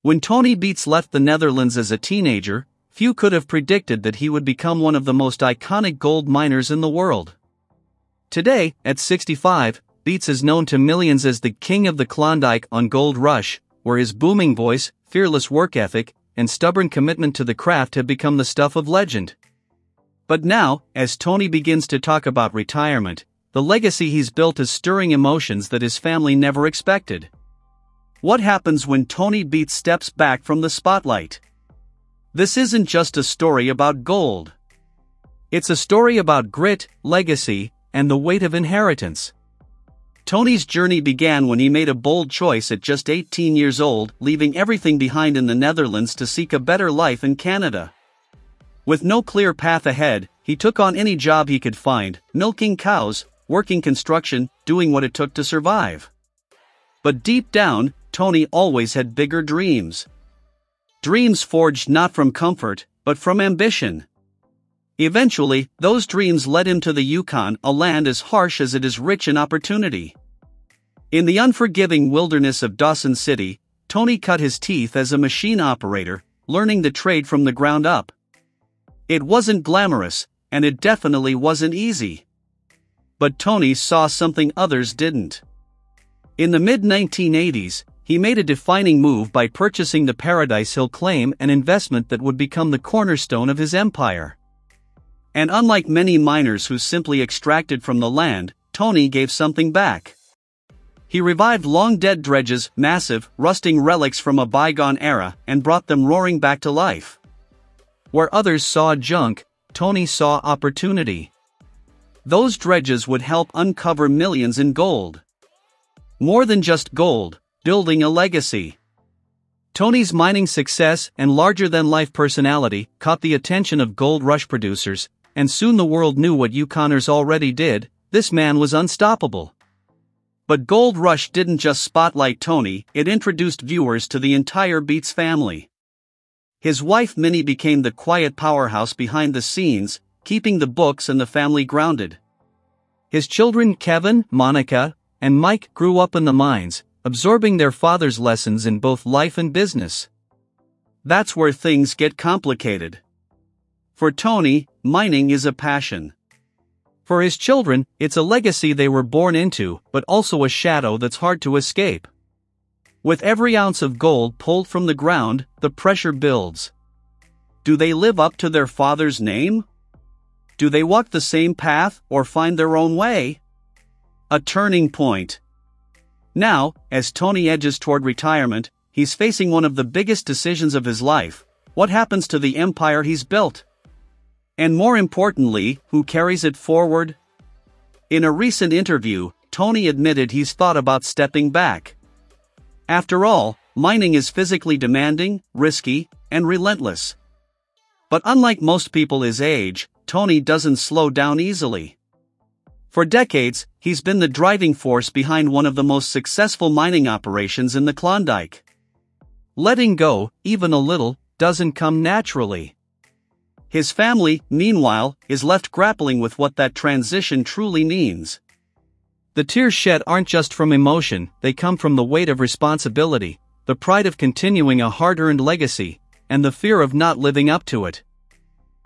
When Tony Beets left the Netherlands as a teenager, few could have predicted that he would become one of the most iconic gold miners in the world. Today, at 65, Beets is known to millions as the king of the Klondike on Gold Rush, where his booming voice, fearless work ethic, and stubborn commitment to the craft have become the stuff of legend. But now, as Tony begins to talk about retirement, the legacy he's built is stirring emotions that his family never expected. What happens when Tony Beets steps back from the spotlight? This isn't just a story about gold. It's a story about grit, legacy, and the weight of inheritance. Tony's journey began when he made a bold choice at just 18 years old, leaving everything behind in the Netherlands to seek a better life in Canada. With no clear path ahead, he took on any job he could find, milking cows, working construction, doing what it took to survive. But deep down, Tony always had bigger dreams. Dreams forged not from comfort, but from ambition. Eventually, those dreams led him to the Yukon, a land as harsh as it is rich in opportunity. In the unforgiving wilderness of Dawson City, Tony cut his teeth as a machine operator, learning the trade from the ground up. It wasn't glamorous, and it definitely wasn't easy. But Tony saw something others didn't. In the mid-1980s, he made a defining move by purchasing the Paradise Hill claim, an investment that would become the cornerstone of his empire. And unlike many miners who simply extracted from the land, Tony gave something back. He revived long-dead dredges, massive, rusting relics from a bygone era, and brought them roaring back to life. Where others saw junk, Tony saw opportunity. Those dredges would help uncover millions in gold. More than just gold, building a legacy. Tony's mining success and larger-than-life personality caught the attention of gold rush producers, and soon the world knew what Yukoners already did: this man was unstoppable. But Gold Rush didn't just spotlight Tony, it introduced viewers to the entire Beets family. His wife Minnie became the quiet powerhouse behind the scenes, keeping the books and the family grounded. His children Kevin, Monica, and Mike grew up in the mines, absorbing their father's lessons in both life and business. That's where things get complicated. For Tony, mining is a passion. For his children, it's a legacy they were born into, but also a shadow that's hard to escape. With every ounce of gold pulled from the ground, the pressure builds. Do they live up to their father's name? Do they walk the same path, or find their own way? A turning point. Now, as Tony edges toward retirement, he's facing one of the biggest decisions of his life: what happens to the empire he's built? And more importantly, who carries it forward? In a recent interview, Tony admitted he's thought about stepping back. After all, mining is physically demanding, risky, and relentless. But unlike most people his age, Tony doesn't slow down easily. For decades, he's been the driving force behind one of the most successful mining operations in the Klondike. Letting go, even a little, doesn't come naturally. His family, meanwhile, is left grappling with what that transition truly means. The tears shed aren't just from emotion, they come from the weight of responsibility, the pride of continuing a hard-earned legacy, and the fear of not living up to it.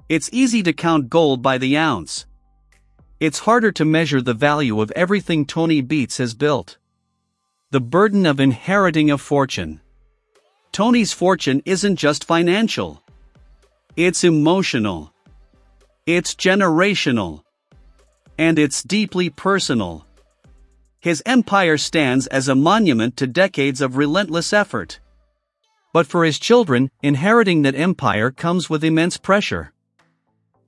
It's easy to count gold by the ounce. It's harder to measure the value of everything Tony Beets has built. The burden of inheriting a fortune. Tony's fortune isn't just financial. It's emotional. It's generational. And it's deeply personal. His empire stands as a monument to decades of relentless effort. But for his children, inheriting that empire comes with immense pressure.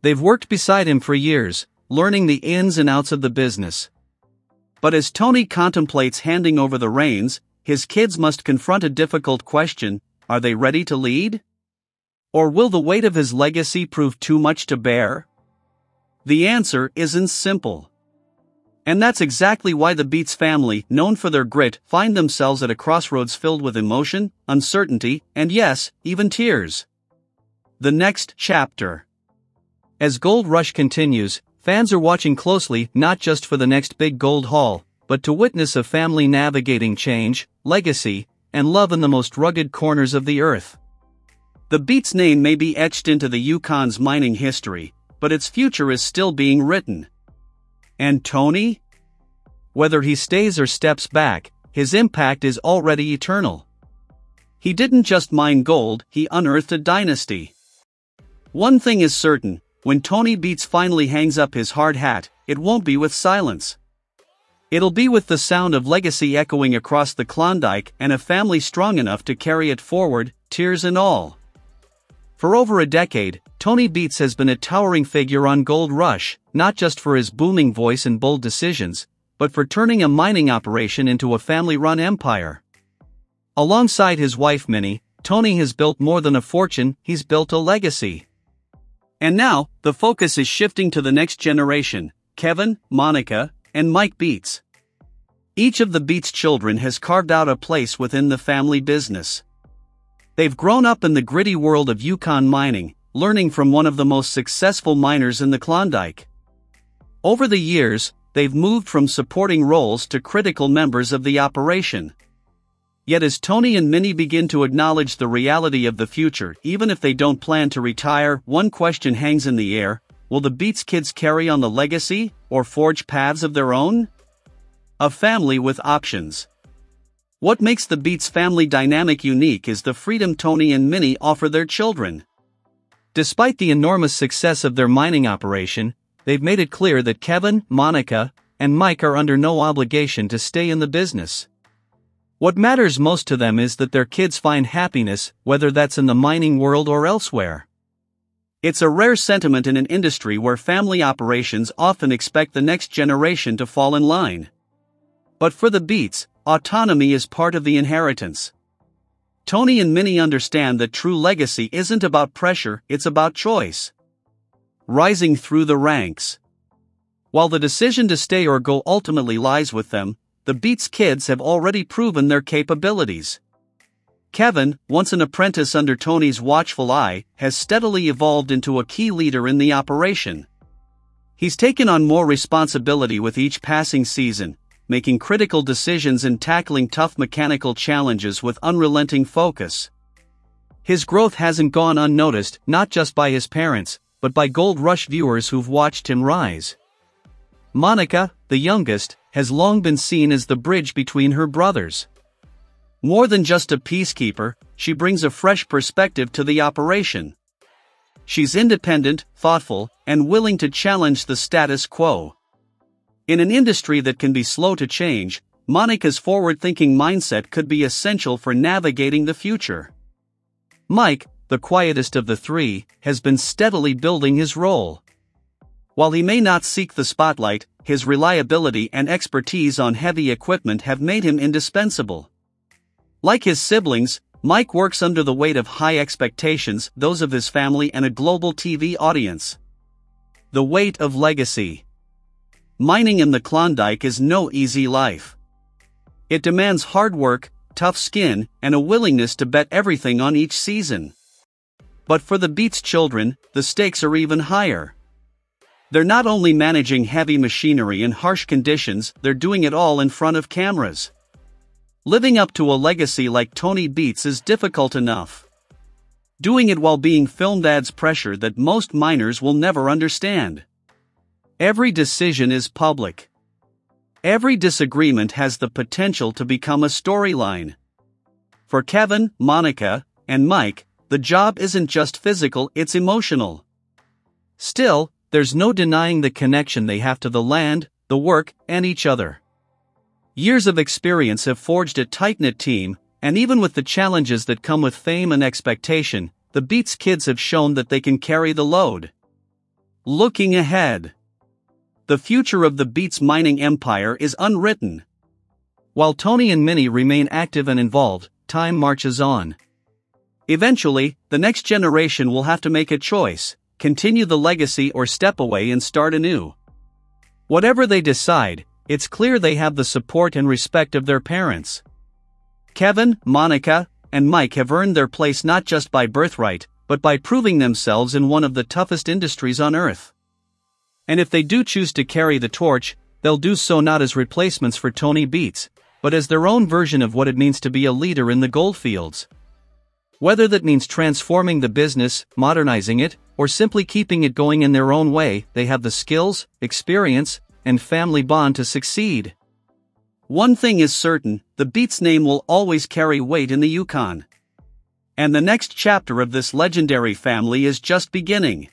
They've worked beside him for years, learning the ins and outs of the business. But as Tony contemplates handing over the reins, his kids must confront a difficult question: are they ready to lead? Or will the weight of his legacy prove too much to bear? The answer isn't simple. And that's exactly why the Beets family, known for their grit, find themselves at a crossroads filled with emotion, uncertainty, and yes, even tears. The next chapter. As Gold Rush continues, fans are watching closely not just for the next big gold haul, but to witness a family navigating change, legacy, and love in the most rugged corners of the earth. The Beets name may be etched into the Yukon's mining history, but its future is still being written. And Tony? Whether he stays or steps back, his impact is already eternal. He didn't just mine gold, he unearthed a dynasty. One thing is certain, when Tony Beets finally hangs up his hard hat, it won't be with silence. It'll be with the sound of legacy echoing across the Klondike and a family strong enough to carry it forward, tears and all. For over a decade, Tony Beets has been a towering figure on Gold Rush, not just for his booming voice and bold decisions, but for turning a mining operation into a family-run empire. Alongside his wife Minnie, Tony has built more than a fortune, he's built a legacy. And now, the focus is shifting to the next generation, Kevin, Monica, and Mike Beets. Each of the Beets children has carved out a place within the family business. They've grown up in the gritty world of Yukon mining, learning from one of the most successful miners in the Klondike. Over the years, they've moved from supporting roles to critical members of the operation. Yet as Tony and Minnie begin to acknowledge the reality of the future, even if they don't plan to retire, one question hangs in the air: will the Beets kids carry on the legacy, or forge paths of their own? A family with options. What makes the Beets family dynamic unique is the freedom Tony and Minnie offer their children. Despite the enormous success of their mining operation, they've made it clear that Kevin, Monica, and Mike are under no obligation to stay in the business. What matters most to them is that their kids find happiness, whether that's in the mining world or elsewhere. It's a rare sentiment in an industry where family operations often expect the next generation to fall in line. But for the Beets, autonomy is part of the inheritance. Tony and Minnie understand that true legacy isn't about pressure, it's about choice. Rising through the ranks. While the decision to stay or go ultimately lies with them, the Beets kids have already proven their capabilities. Kevin, once an apprentice under Tony's watchful eye, has steadily evolved into a key leader in the operation. He's taken on more responsibility with each passing season, making critical decisions and tackling tough mechanical challenges with unrelenting focus. His growth hasn't gone unnoticed, not just by his parents, but by Gold Rush viewers who've watched him rise. Monica, the youngest, has long been seen as the bridge between her brothers. More than just a peacekeeper, she brings a fresh perspective to the operation. She's independent, thoughtful, and willing to challenge the status quo. In an industry that can be slow to change, Monica's forward-thinking mindset could be essential for navigating the future. Mike, the quietest of the three, has been steadily building his role. While he may not seek the spotlight, his reliability and expertise on heavy equipment have made him indispensable. Like his siblings, Mike works under the weight of high expectations, those of his family and a global TV audience. The weight of legacy. Mining in the Klondike is no easy life. It demands hard work, tough skin, and a willingness to bet everything on each season. But for the Beets children, the stakes are even higher. They're not only managing heavy machinery in harsh conditions, they're doing it all in front of cameras. Living up to a legacy like Tony Beets is difficult enough. Doing it while being filmed adds pressure that most miners will never understand. Every decision is public. Every disagreement has the potential to become a storyline. For Kevin, Monica, and Mike, the job isn't just physical, it's emotional. Still, there's no denying the connection they have to the land, the work, and each other. Years of experience have forged a tight-knit team, and even with the challenges that come with fame and expectation, the Beets kids have shown that they can carry the load. Looking ahead. The future of the Beets mining empire is unwritten. While Tony and Minnie remain active and involved, time marches on. Eventually, the next generation will have to make a choice: continue the legacy or step away and start anew. Whatever they decide, it's clear they have the support and respect of their parents. Kevin, Monica, and Mike have earned their place not just by birthright, but by proving themselves in one of the toughest industries on earth. And if they do choose to carry the torch, they'll do so not as replacements for Tony Beets, but as their own version of what it means to be a leader in the goldfields. Whether that means transforming the business, modernizing it, or simply keeping it going in their own way, they have the skills, experience, and family bond to succeed. One thing is certain, the Beets name will always carry weight in the Yukon. And the next chapter of this legendary family is just beginning.